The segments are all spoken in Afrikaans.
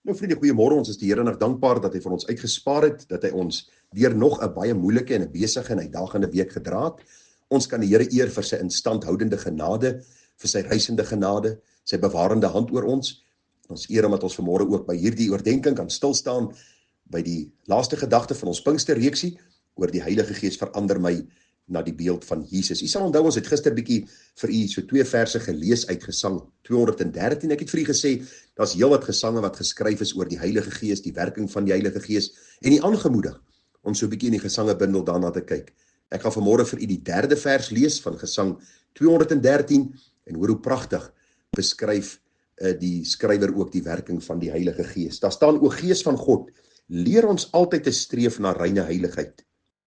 Nou vriende, goeiemôre, ons is die Here nog dankbaar dat hy vir ons uitgespaar het, dat hy ons deur nog 'n baie moeilike en 'n besige en uitdagende week gedra het. Ons kan die Here eer vir sy instandhoudende genade, vir sy reisende genade, sy bewarende hand oor ons. Ons eer omdat ons vanmôre ook by hierdie oordeenking kan stil staan by die laaste gedagte van ons Pinksterreeksie oor die Heilige Gees verander my na die beeld van Jesus. U sal onthou, ons het gister bietjie vir u so 2 verse gelees uit Gesang 213. Ek het vir u gesê, daar's heelwat gesange wat geskryf is oor die Heilige Gees, die werking van die Heilige Gees, en u aangemoedig om so bietjie in die gesangebundel daarna te kyk. Ek gaan vanmôre vir u die 3de vers lees van Gesang 213 en hoor hoe pragtig beskryf die skrywer ook die werking van die Heilige Gees. Daar staan: O Gees van God, leer ons altyd te streef na reine heiligheid.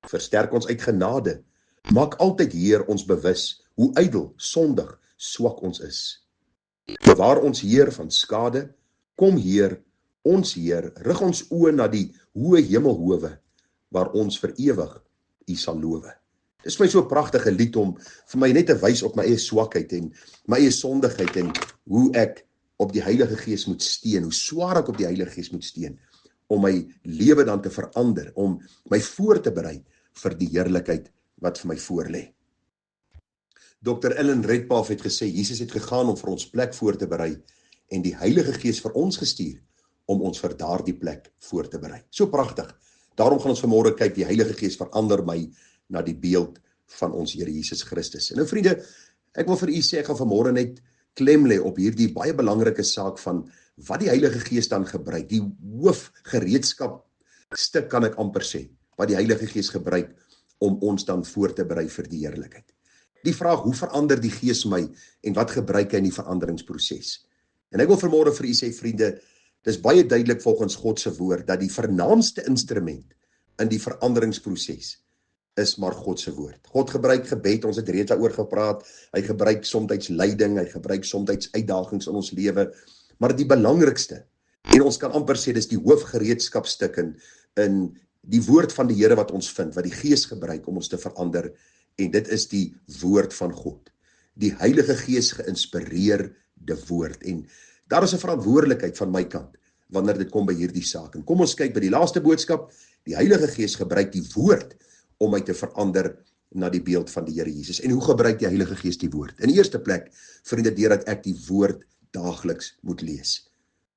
Versterk ons uit genade. Maak altyd, Heer, ons bewus hoe ydel, sondig, swak ons is. Bewaar ons, Heer, van skade. Kom, Heer, ons Heer, rig ons oë na die hoë hemelhowe, waar ons vir ewig U sal lowe. Dis vir my so 'n pragtige lied om vir my net te wys op my eie swakheid en my eie sondigheid en hoe ek op die Heilige Gees moet steun, hoe swaar ek op die Heilige Gees moet steun, om my lewe dan te verander, om my voor te berei vir die heerlikheid wat vir my voorlê. Dr. Ellen Redpath het gesê, Jesus het gegaan om vir ons plek voor te berei en die Heilige Gees vir ons gestuur om ons vir daardie plek voor te berei. So pragtig. Daarom gaan ons vanmôre kyk, die Heilige Gees verander my na die beeld van ons Here Jesus Christus. En nou vriende, ek wil vir u sê, ek gaan vanmôre net klem lê op hierdie baie belangrike saak van wat die Heilige Gees dan gebruik, die hoofgereedskap stuk kan ek amper sê, wat die Heilige Gees gebruik om ons dan voor te berei vir die heerlikheid. Die vraag, hoe verander die Gees my en wat gebruik hy in die veranderingsproses? En ek wil vanmôre vir u sê, vriende, dis baie duidelik volgens God se woord dat die vernaamste instrument in die veranderingsproses is maar God se woord. God gebruik gebed, ons het reeds daaroor gepraat, hy gebruik soms lyding, hy gebruik soms uitdagings in ons lewe, maar die belangrikste, en ons kan amper sê, dis die hoofgereedskapstuk in die woord van die Here wat ons vind, wat die Gees gebruik om ons te verander, en dit is die woord van God. Die Heilige Gees geïnspireerde woord, en daar is 'n verantwoordelikheid van my kant, wanneer dit kom by hierdie saak. En kom ons kyk by die laaste boodskap, die Heilige Gees gebruik die woord om my te verander na die beeld van die Here Jesus. En hoe gebruik die Heilige Gees die woord? In die eerste plek, vriende, deurdat ek die woord daagliks moet lees.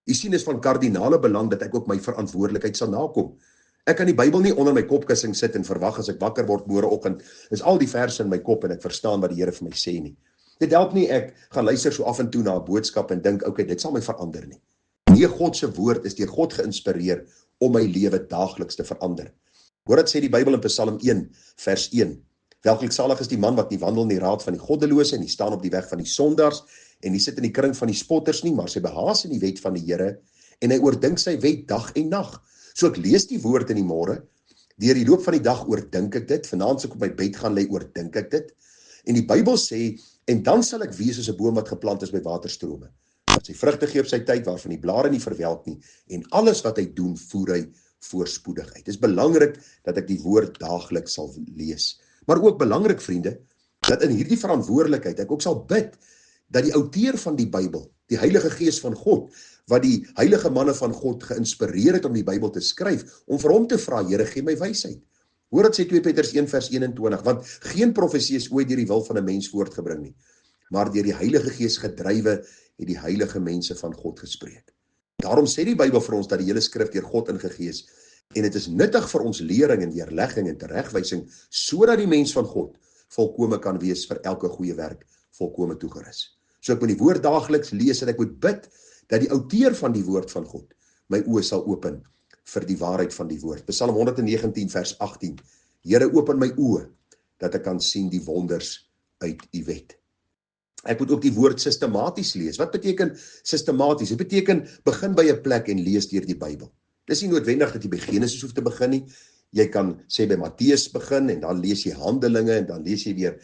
U sien, is van kardinale belang dat ek ook my verantwoordelikheid sal nakom. Ek kan die Bybel nie onder my kopkussing sit en verwag as ek wakker word môreoggend, is al die verse in my kop en ek verstaan wat die Here vir my sê nie. Dit help nie ek gaan luister so af en toe na 'n boodskap en dink, okay, dit sal my verander nie. Nee, God se woord is deur God geïnspireer om my lewe daagliks te verander. Hoor wat sê die Bybel in Psalm 1 vers 1. Welgeluksalig is die man wat nie wandel in die raad van die goddelose en nie staan op die weg van die sondaars en nie sit in die kring van die spotters nie, maar sy behaas in die wet van die Here en hy oordink sy wet dag en nag. So ek lees die woord in die môre, deur die loop van die dag oordink ek dit, vanaand as ek op my bed gaan lê, oordink ek dit. En die Bybel sê, en dan sal ek wees soos 'n boom wat geplant is by waterstrome, wat sy vrugte gee op sy tyd, waarvan die blare nie verwelk nie, en alles wat hy doen, voer hy voorspoedig uit. Dit is belangrik dat ek die woord daagliks sal lees. Maar ook belangrik, vriende, dat in hierdie verantwoordelikheid ek ook sal bid dat die outeur van die Bybel, die Heilige Gees van God, wat die heilige manne van God geïnspireer het om die Bybel te skryf, om vir hom te vra, Here, gee my wysheid. Hoor wat sê 2 Petrus 1 vers 21, want geen profesie is ooit deur die wil van 'n mens voortgebring nie, maar deur die Heilige Gees gedrywe het die heilige mense van God gespreek. Daarom sê die Bybel vir ons dat die hele skrif deur God ingegee is, en dit is nuttig vir ons lering en weerlegging en teregwysing, sodat die mens van God volkome kan wees vir elke goeie werk, volkome toegerus. So ek moet die woord daagliks lees en ek moet bid dat die outeur van die woord van God my oë sal open vir die waarheid van die woord. Psalm 119 vers 18. Here, open my oë dat ek kan sien die wonders uit u wet. Ek moet ook die woord sistematies lees. Wat beteken sistematies? Dit beteken begin by 'n plek en lees deur die Bybel. Dis nie noodwendig dat jy by Genesis hoef te begin nie. Jy kan sê by Matteus begin en dan lees jy Handelinge en dan lees jy weer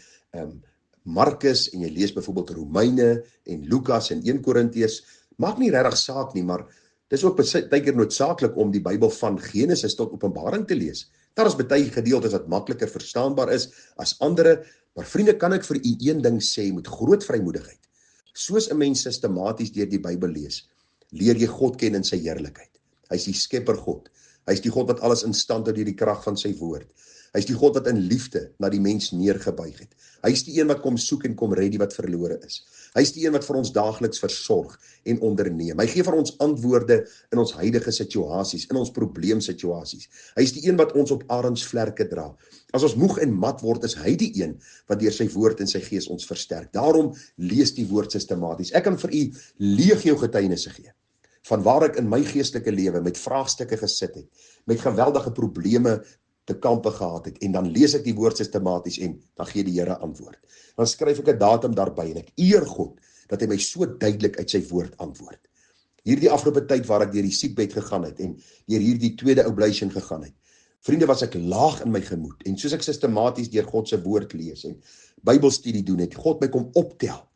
Markus en jy lees byvoorbeeld Romeine en Lukas en 1 Korintiërs. Maak nie regtig saak nie, maar dis ook baie keer noodsaaklik om die Bybel van Genesis tot Openbaring te lees. Daar is baie gedeeltes wat makliker verstaanbaar is as ander, maar vriende, kan ek vir u een ding sê met groot vrymoedigheid. Soos 'n mens sistematies deur die Bybel lees, leer jy God ken in sy heerlikheid. Hy is die skepper God. Hy is die God wat alles in stand hou deur die krag van sy woord. Hy is die God wat in liefde na die mens neergebuig het. Hy is die een wat kom soek en kom red die wat verlore is. Hy is die een wat vir ons daagliks versorg en onderneem. Hy gee vir ons antwoorde in ons huidige situasies, in ons probleemsituasies. Hy is die een wat ons op arensvlerke dra. As ons moeg en mat word, is hy die een wat deur sy woord en sy gees ons versterk. Daarom lees die woord sistematies. Ek kan vir u legio getuienisse gee van waar ek in my geestelike lewe met vraagstukke gesit het, met geweldige probleme te kampe gehad het, en dan lees ek die woord sistematies en dan gee die Here antwoord. Dan skryf ek 'n datum daarby en ek eer God dat hy my so duidelik uit sy woord antwoord. Hierdie afgelope tyd waar ek deur die siekbed gegaan het en deur hierdie tweede oblation gegaan het, vriende, was ek laag in my gemoed, en soos ek sistematies deur God se woord lees en Bybelstudie doen, het God my kom optel.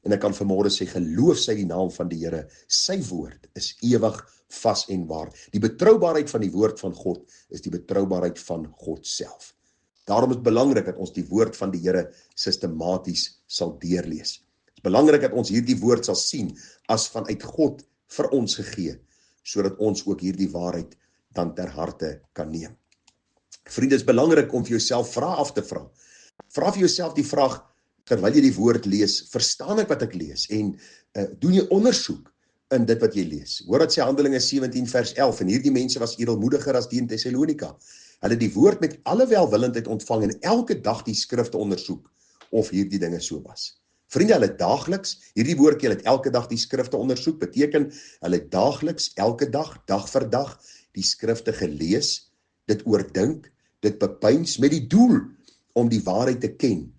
En ek kan vanmôre sê, geloof sy die naam van die Here, sy woord is ewig vas en waar. Die betroubaarheid van die woord van God is die betroubaarheid van God self. Daarom is het belangrik dat ons die woord van die Here sistematies sal deurlees. Het is belangrik dat ons hierdie woord sal sien as vanuit God vir ons gegee, sodat ons ook hierdie waarheid dan ter harte kan neem. Vriende, is belangrik om vir jouself vrae af te vra. Vra vir jouself die vraag, terwyl jy die woord lees, verstaan ek wat ek lees? En doen jy ondersoek in dit wat jy lees? Hoor dat sê Handelinge 17 vers 11, en hierdie mense was edelmoediger as die in Thessalonika. Hulle die woord met alle welwillendheid ontvang en elke dag die skrifte ondersoek of hierdie dinge so was. Vriende, hulle daagliks, hierdie woordjie, hulle het elke dag die skrifte ondersoek, beteken hulle daagliks, elke dag, dag vir dag, die skrifte gelees, dit oordink, dit bepeins met die doel om die waarheid te ken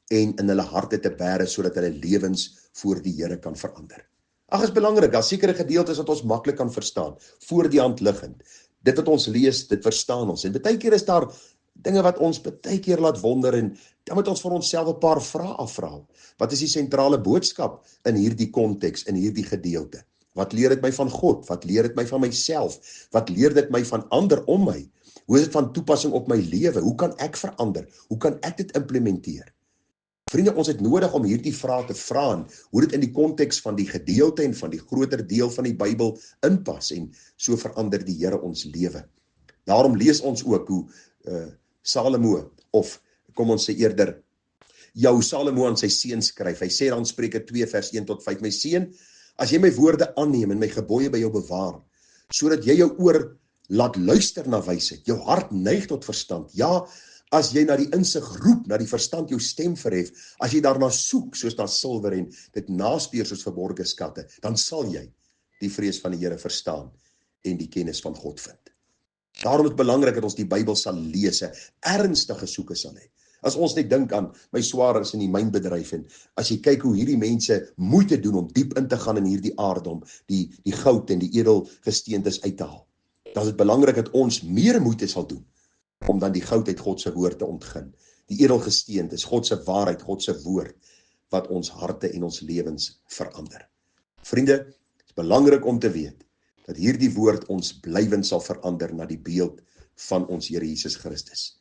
en in hulle harte te bære, sodat hulle lewens voor die Here kan verander. Ag, is belangrik, daar sekere gedeeltes wat ons maklik kan verstaan, voor die hand liggend. Dit wat ons lees, dit verstaan ons. En baie keer is daar dinge wat ons baie keer laat wonder, en dan moet ons vir onsself 'n paar vrae afvra. Wat is die sentrale boodskap in hierdie konteks, in hierdie gedeelte? Wat leer dit my van God? Wat leer dit my van myself? Wat leer dit my van ander om my? Hoe is dit van toepassing op my lewe? Hoe kan ek verander? Hoe kan ek dit implementeer? Vriende, ons het nodig om hierdie vrae te vra, en hoe dit in die konteks van die gedeelte en van die groter deel van die Bybel inpas, en so verander die Here ons lewe. Daarom lees ons ook hoe Salomo, of kom ons sê eerder, hoe Salomo aan sy seun skryf. Hy sê dan Spreuke 2 vers 1 tot 5, my seun, as jy my woorde aanneem en my gebooie by jou bewaar, sodat jy jou oor laat luister na wysheid, jou hart neig tot verstand, ja, as jy na die insig roep, na die verstand jou stem verhef, as jy daarna soek, soos na silwer en dit naspeur soos verborgde skatte, dan sal jy die vrees van die Here verstaan en die kennis van God vind. Daarom is het belangrik dat ons die Bybel sal lees, ernstige soeke sal hê. As ons net dink aan my swaar is in die mynbedryf, en as jy kyk hoe hierdie mense moeite doen om diep in te gaan in hierdie aardom, die goud en die edelgesteentes uit te haal, dan is het belangrik dat ons meer moeite sal doen om dan die goud uit God se woord te ontgin. Die edelgesteentes, God se waarheid, God se woord, wat ons harte en ons lewens verander. Vriende, het is belangrik om te weet, dat hierdie woord ons blywend sal verander na die beeld van ons Here Jesus Christus.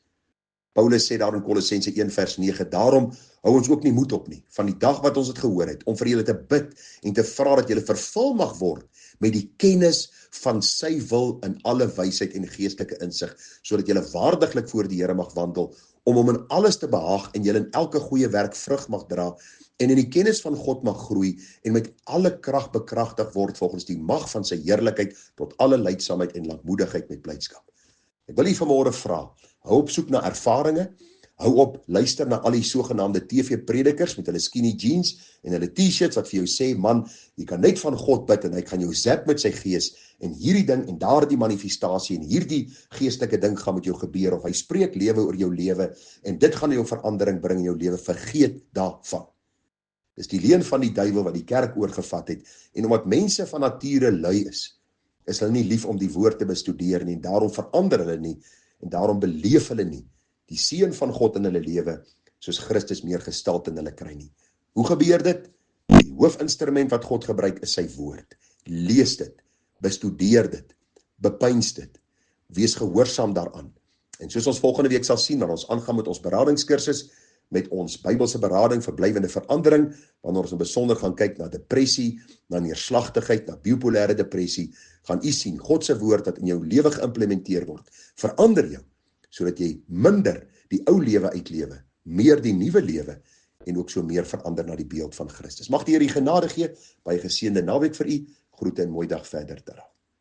Paulus sê daar in Kolossense 1 vers 9, daarom hou ons ook nie moed op nie, van die dag wat ons het gehoor het, om vir julle te bid en te vra dat julle vervul mag word met die kennis van sy wil in alle wysheid en geestelike insig, sodat julle waardiglik voor die Here mag wandel, om hom in alles te behaag en julle in elke goeie werk vrug mag dra, en in die kennis van God mag groei, en met alle krag bekragtig word volgens die mag van sy heerlikheid, tot alle lydsaamheid en lankmoedigheid met blydskap. Ek wil u vanmôre vra, hou op soek na ervarings, hou op luister na al die sogenaamde TV-predikers met hulle skinny jeans en hulle t-shirts wat vir jou sê, man, jy kan net van God bid en hy kan jou zap met sy gees, en hierdie ding en daardie manifestasie en hierdie geestelike ding gaan met jou gebeur, of hy spreek lewe oor jou lewe, en dit gaan jou verandering bring in jou lewe. Vergeet daarvan. Dis die leuen van die duiwel wat die kerk oorgevat het, en omdat mense van nature lui is hulle nie lief om die woord te bestudeer nie, en daarom verander hulle nie, en daarom beleef hulle nie die seën van God in hulle lewe, soos Christus meer gestalte in hulle kry nie. Hoe gebeur dit? Die hoofinstrument wat God gebruik is sy woord. Lees dit, bestudeer dit, bepeins dit, wees gehoorsaam daaraan. En soos ons volgende week sal sien, wanneer ons aangaan met ons beradingskursus, met ons Bybelse berading vir blywende verandering, wanneer ons in besonder gaan kyk na depressie, na neerslagtigheid, na bipolêre depressie, gaan u sien, God se woord wat in jou lewe geïmplementeer word, verander jou, sodat jy minder die ou lewe uitlewe, meer die nuwe lewe, en ook so meer verander na die beeld van Christus. Mag die Here u genade gee, baie geseënde naweek vir u, groete en mooi dag verder.